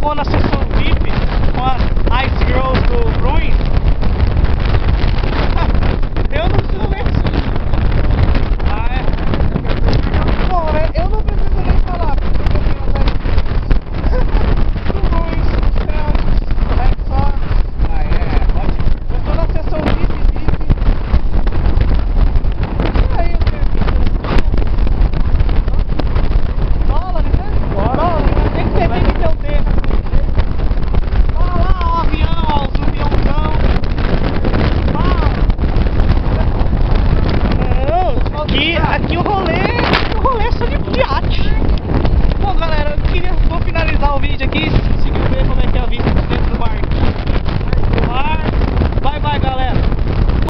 vou na sessão VIP com a Ice Girls do Ruin. Eu não preciso nem... Ah, é? Bom, né? Eu não preciso nem falar, porque eu tenho as do Ruin, do Rexon. Ah, é, ótimo. Eu tô na sessão VIP. E aí, o que? Dólares, né? Dólares, né? Tem que ter o tempo. Olha lá, o avião, ó, os aviãozão. Aqui o rolê é só de iate. Bom, galera, vou finalizar o vídeo aqui.